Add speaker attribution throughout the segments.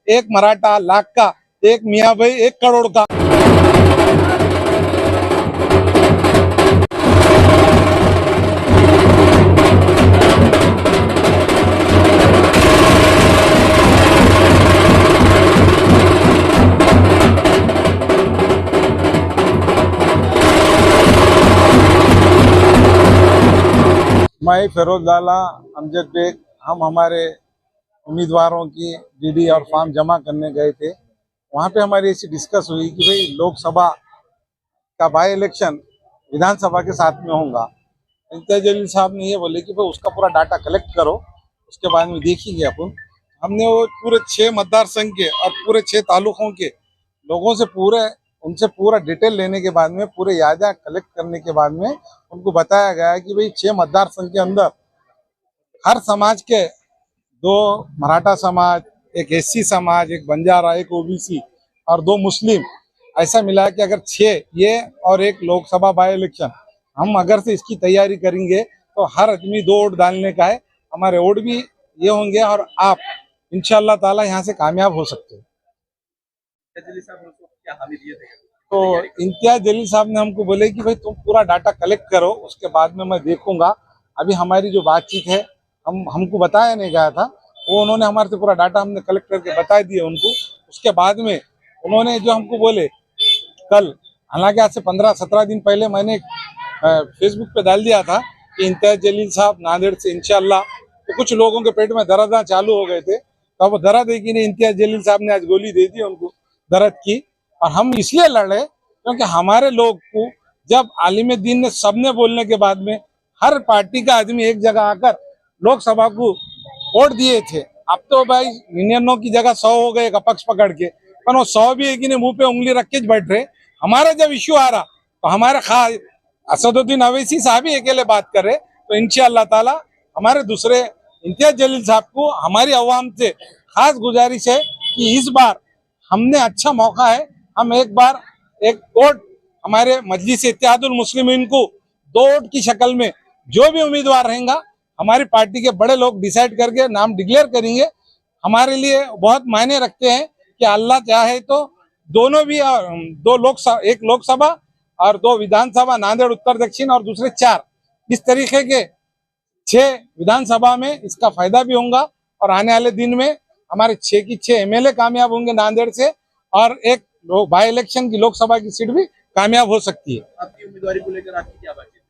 Speaker 1: एक मराठा लाख का, एक मियाँ भाई 1 करोड़ का। मैं फिरोज लाला अमजद बेग, हम हमारे उम्मीदवारों की डीडी और फॉर्म जमा करने गए थे। वहाँ पे हमारी ऐसी डिस्कस हुई कि भाई लोकसभा का बाई इलेक्शन विधानसभा के साथ में होगा। इम्तियाज जलील साहब ने ये बोले कि भाई उसका पूरा डाटा कलेक्ट करो, उसके बाद में देखेंगे अपन। हमने वो पूरे 6 मतदार संघ के और पूरे 6 तालुकों के लोगों से उनसे पूरा डिटेल लेने के बाद में, पूरे यादा कलेक्ट करने के बाद में उनको बताया गया है कि भाई 6 मतदार संघ के अंदर हर समाज के 2 मराठा समाज, एक एससी समाज, एक बंजारा, एक ओबीसी और 2 मुस्लिम, ऐसा मिला कि अगर 6 ये और एक लोकसभा बाई इलेक्शन हम अगर से इसकी तैयारी करेंगे तो हर आदमी 2 वोट डालने का है। हमारे वोट भी ये होंगे और आप इंशाअल्लाह ताला यहाँ से कामयाब हो सकते हैं। तो इम्तियाज जलील साहब ने हमको बोले कि भाई तुम पूरा डाटा कलेक्ट करो, उसके बाद में मैं देखूंगा। अभी हमारी जो बातचीत है, हमको बताया नहीं गया था, वो उन्होंने हमारे से पूरा डाटा हमने कलेक्ट करके बता दिया उनको। उसके बाद में उन्होंने जो हमको बोले कल, हालांकि आज से 15-17 दिन पहले मैंने फेसबुक पे डाल दिया था कि इम्तियाज जलील साहब नांदेड़ से इंशाअल्लाह, तो कुछ लोगों के पेट में दर्द चालू हो गए थे, तो वो दर्द है कि नहीं, इम्तियाज जलील साहब ने आज गोली दे दी उनको दर्द की। और हम इसलिए लड़े क्योंकि हमारे लोग को जब आलिम दीन ने सबने बोलने के बाद में हर पार्टी का आदमी एक जगह आकर लोकसभा को वोट दिए थे। अब तो भाई 99 की जगह 100 हो गए पक्ष पकड़ के, पर वो 100 भी एक ही मुंह पे उंगली रख के बैठ रहे। हमारा जब इश्यू आ रहा तो हमारे खास असदुद्दीन अवैसी साहब ही अकेले बात कर रहे। तो इंशाअल्लाह ताला हमारे दूसरे इम्तियाज जलील साहब को हमारी अवाम से खास गुजारिश है कि इस बार हमने अच्छा मौका है, हम एक बार एक वोट हमारे मजलिस इत्तेहादुल मुस्लिमीन को 2 वोट की शक्ल में जो भी उम्मीदवार रहेगा हमारी पार्टी के बड़े लोग डिसाइड करके नाम डिक्लेयर करेंगे। हमारे लिए बहुत मायने रखते हैं कि अल्लाह चाहे तो दोनों भी 2 लोकसभा, 1 लोकसभा और 2 विधानसभा, नांदेड़ उत्तर दक्षिण और दूसरे 4, इस तरीके के 6 विधानसभा में इसका फायदा भी होगा। और आने वाले दिन में हमारे 6 की 6 एमएलए कामयाब होंगे नांदेड़ से, और एक बाई इलेक्शन की लोकसभा की सीट भी कामयाब हो सकती है।
Speaker 2: आपकी उम्मीदवारी को लेकर आपकी क्या बात है?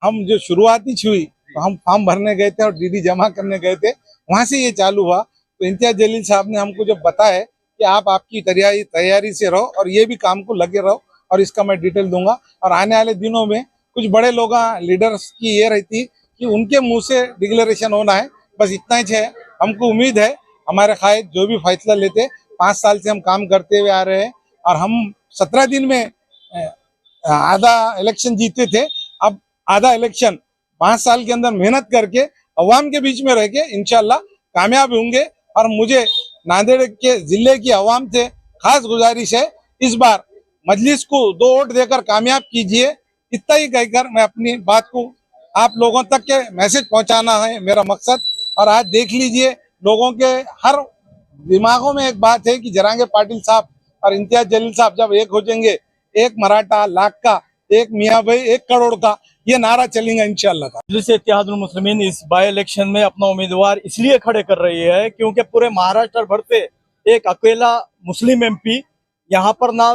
Speaker 1: हम जो शुरुआती हुई तो हम फॉर्म भरने गए थे और डीडी जमा करने गए थे, वहां से ये चालू हुआ। तो इम्तियाज जलील साहब ने हमको जब बताया कि आप आपकी तैयारी से रहो और ये भी काम को लगे रहो, और इसका मैं डिटेल दूंगा। और आने वाले दिनों में कुछ बड़े लोग लीडर्स की ये रहती कि उनके मुंह से डिक्लेरेशन होना है, बस इतना ही है। हमको उम्मीद है हमारे कायद जो भी फैसला लेते, 5 साल से हम काम करते हुए आ रहे हैं और हम 17 दिन में आधा इलेक्शन जीते थे। अब आधा इलेक्शन 5 साल के अंदर मेहनत करके अवाम के बीच में रह के इंशाल्लाह कामयाब होंगे। और मुझे नांदेड़ के जिले की अवाम से खास गुजारिश है, इस बार मजलिस को 2 वोट देकर कामयाब कीजिए। इतना ही कहकर मैं अपनी बात को आप लोगों तक के मैसेज पहुंचाना है मेरा मकसद। और आज देख लीजिए, लोगों के हर दिमागों में एक बात है कि जरांगे पाटिल साहब और इम्तियाज जलील साहब जब एक हो जाएंगे, एक मराठा लाख का, एक मियाँ भाई 1 करोड़ का, ये नारा चलेगा इंशाअल्लाह।
Speaker 3: मजलिस इत्तेहादुल मुस्लिमीन इस बाई इलेक्शन में अपना उम्मीदवार इसलिए खड़े कर रही है क्योंकि पूरे महाराष्ट्र भर से एक अकेला मुस्लिम एमपी यहाँ पर ना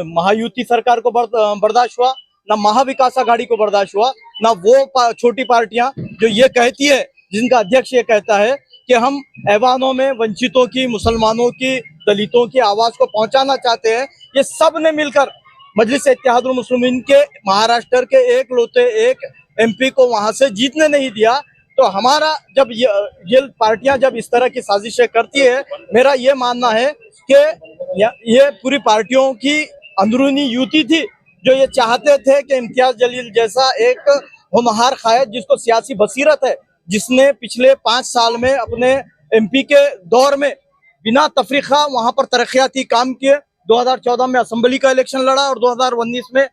Speaker 3: महायुति सरकार को बर्दाश्त हुआ, ना महाविकास आघाड़ी को बर्दाश्त हुआ, ना वो छोटी पार्टियां जो ये कहती है, जिनका अध्यक्ष ये कहता है कि हम ऐवानों में वंचितों की, मुसलमानों की, दलितों की आवाज को पहुंचाना चाहते हैं। ये सब ने मिलकर मजलिस इत्तेहादुल मुस्लिमीन के महाराष्ट्र के एक एमपी को वहां से जीतने नहीं दिया। तो हमारा जब ये पार्टियां जब इस तरह की साजिशें करती है, मेरा ये मानना है कि ये पूरी पार्टियों की अंदरूनी युति थी जो ये चाहते थे कि इम्तियाज जलील जैसा एक होनहार कायद जिसको सियासी बसीरत है, जिसने पिछले 5 साल में अपने एमपी के दौर में बिना तफरीका वहां पर तरक्याती काम किए, 2014 में असेंबली का इलेक्शन लड़ा और 2019 में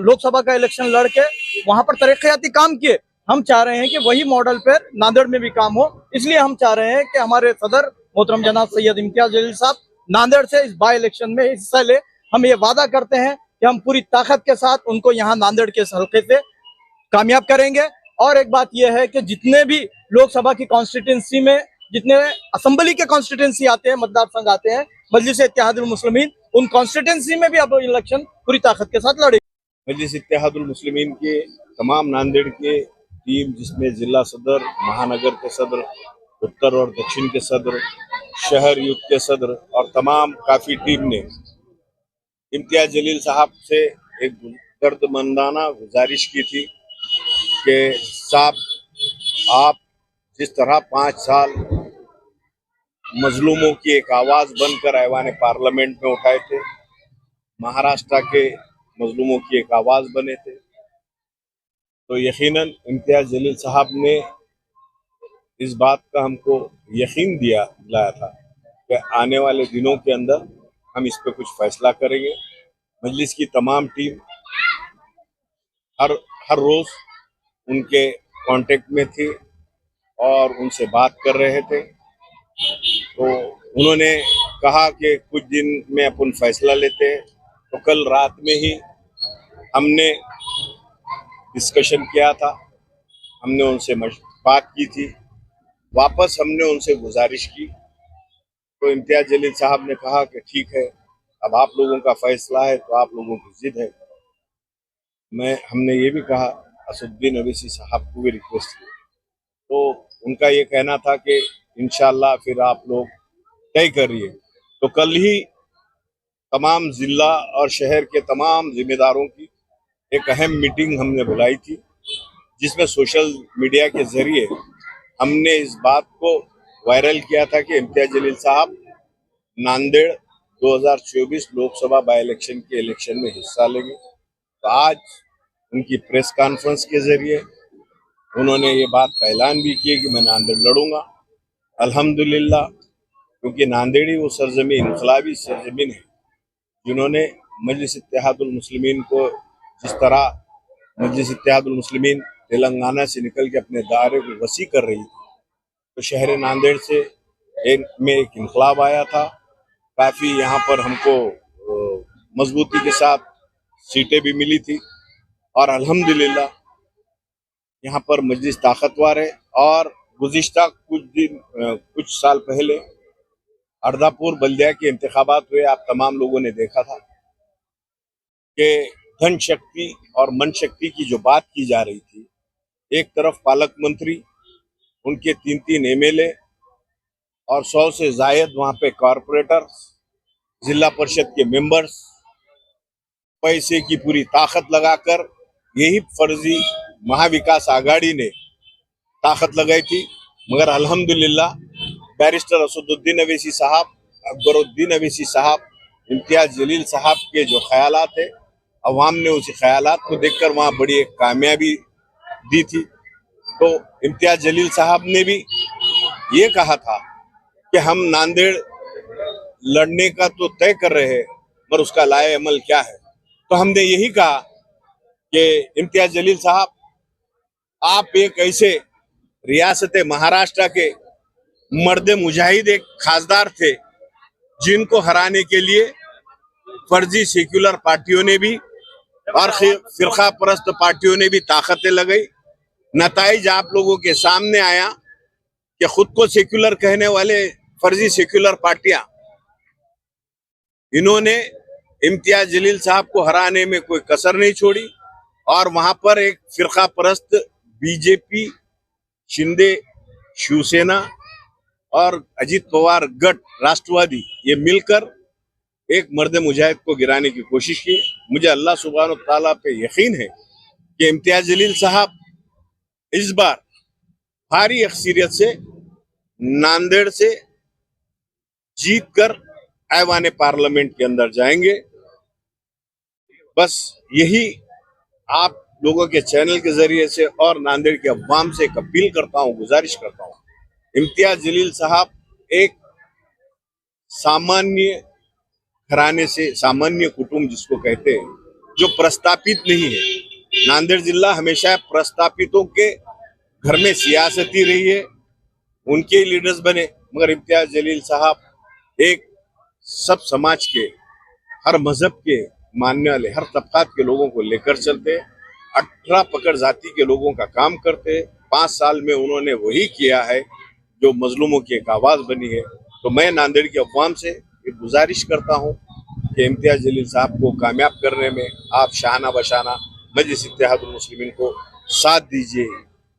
Speaker 3: लोकसभा का इलेक्शन लड़के वहां पर तरक्याती काम किए। हम चाह रहे हैं कि वही मॉडल पर नांदेड़ में भी काम हो, इसलिए हम चाह रहे हैं कि हमारे सदर मोहतरम जनाब सैयद इम्तियाज जलील साहब नांदेड़ से इस बाई इलेक्शन में हिस्सा ले। हम ये वादा करते हैं कि हम पूरी ताकत के साथ उनको यहाँ नांदेड़ के हल्के से कामयाब करेंगे। और एक बात यह है कि जितने भी लोकसभा की कॉन्स्टिट्यूंसी में, जितने असेंबली के कॉन्स्टिट्यूंसी आते हैं, मतदार संघ आते हैं मजलिस इत्तेहादुल मुस्लिमीन, उन कॉन्स्टिट्यूंसी में भी अब इलेक्शन पूरी ताकत के साथ लड़े।
Speaker 4: मजलिस इत्तेहादुल मुस्लिमीन के तमाम नांदेड़ के टीम, जिसमें जिला सदर, महानगर के सदर, उत्तर और दक्षिण के सदर, शहर यूथ के सदर और तमाम काफी टीम ने इम्तियाज जलील साहब से एक दर्दमंदाना गुजारिश की थी कि साहब, आप जिस तरह 5 साल मजलूमों की एक आवाज बनकर ऐवान पार्लियामेंट में उठाए थे, महाराष्ट्र के मजलूमों की एक आवाज बने थे, तो यकीनन इम्तियाज जलील साहब ने इस बात का हमको यकीन दिलाया था कि आने वाले दिनों के अंदर हम इस पे कुछ फैसला करेंगे। मजलिस की तमाम टीम हर रोज उनके कांटेक्ट में थी और उनसे बात कर रहे थे। तो उन्होंने कहा कि कुछ दिन में अपन फैसला लेते हैं। तो कल रात में ही हमने डिस्कशन किया था, हमने उनसे बात की थी, वापस हमने उनसे गुजारिश की। तो इम्तियाज जलील साहब ने कहा कि ठीक है, अब आप लोगों का फैसला है तो आप लोगों की जिद है। हमने ये भी कहा, असदुद्दीन अवैसी साहब को भी रिक्वेस्ट की, तो उनका ये कहना था कि इंशाल्लाह फिर आप लोग तय करिए। तो कल ही तमाम जिला और शहर के तमाम जिम्मेदारों की एक अहम मीटिंग हमने बुलाई थी, जिसमें सोशल मीडिया के जरिए हमने इस बात को वायरल किया था कि इम्तियाज जलील साहब नांदेड़ 2024 लोकसभा बाई इलेक्शन के इलेक्शन में हिस्सा लेंगे। तो आज उनकी प्रेस कॉन्फ्रेंस के जरिए उन्होंने ये बात का ऐलान भी किया कि मैं नांदेड़ लड़ूंगा। अल्हम्दुलिल्लाह, क्योंकि नांदेड़ ही वो सरजमीन, इनकलाबी सरजमीन है जिन्होंने मजलिस इत्तेहादुल मुस्लिमीन को, जिस तरह मजलिस इत्तेहादुल मुस्लिमीन तेलंगाना से निकल के अपने दायरे को वसी कर रही थी, तो शहर नांदेड़ से एक इनकलाब आया था। काफ़ी यहाँ पर हमको मजबूती के साथ सीटें भी मिली थी और अल्हम्दुलिल्लाह यहाँ पर मजलिस ताकतवर है। और गुज़िश्ता कुछ साल पहले अर्दापुर बल्दिया के इंतखाबात हुए, आप तमाम लोगों ने देखा था कि धन शक्ति और मन शक्ति की जो बात की जा रही थी, एक तरफ पालक मंत्री, उनके 3-3 एमएलए और 100 से जायद वहाँ पे कॉरपोरेटर, जिला परिषद के मेंबर्स, पैसे की पूरी ताकत लगाकर यही फर्जी महाविकास आघाड़ी ने ताकत लगाई थी। मगर अल्हम्दुलिल्लाह बैरिस्टर असदुद्दीन अवैसी साहब, अकबरुद्दीन अवैसी साहब, इम्तियाज जलील साहब के जो ख्यालात है, अवाम ने उसी ख्यालात को देखकर वहाँ बड़ी एक कामयाबी दी थी। तो इम्तियाज जलील साहब ने भी ये कहा था कि हम नांदेड़ लड़ने का तो तय कर रहे हैं, पर उसका लाए अमल क्या है। तो हमने यही कहा कि इम्तियाज जलील साहब, आप एक ऐसे रियासत महाराष्ट्र के मर्द मुजाहिद एक खासदार थे जिनको हराने के लिए फर्जी सेक्युलर पार्टियों ने भी और फिरका परस्त पार्टियों ने भी ताकतें लगाई। नताइज आप लोगों के सामने आया कि खुद को सेक्युलर कहने वाले फर्जी सेक्युलर पार्टियां, इन्होंने इम्तियाज जलील साहब को हराने में कोई कसर नहीं छोड़ी और वहां पर एक फिरका परस्त बीजेपी, शिंदे, शिवसेना और अजीत पवार गट, राष्ट्रवादी, ये मिलकर एक मर्द मुजाहिद को गिराने की कोशिश की। मुझे अल्लाह सुब्हान व तआला पे यकीन है कि इम्तियाज जलील साहब इस बार भारी अक्सरियत से नांदेड़ से जीत कर ऐवान पार्लियामेंट के अंदर जाएंगे। बस यही आप लोगों के चैनल के जरिए से और नांदेड़ के अवाम से एक अपील करता हूँ, गुजारिश करता हूँ। इम्तियाज जलील साहब एक सामान्य घराने से, सामान्य कुटुंब जिसको कहते हैं, जो प्रस्तापित नहीं है। नांदेड़ जिला हमेशा प्रस्तापितों के घर में सियासती रही है, उनके लीडर्स बने। मगर इम्तियाज जलील साहब एक सब समाज के, हर मजहब के मानने वाले, हर तबकात के लोगों को लेकर चलते, 18 पकड़ जाति के लोगों का काम करते। 5 साल में उन्होंने वही किया है जो मजलूमों की एक आवाज बनी है। तो मैं नांदेड़ की अवाम से ये गुजारिश करता हूँ कि इम्तियाज जलील साहब को कामयाब करने में आप शाहाना बशाना मजलिस इत्तेहादुल मुस्लिमीन को साथ दीजिए।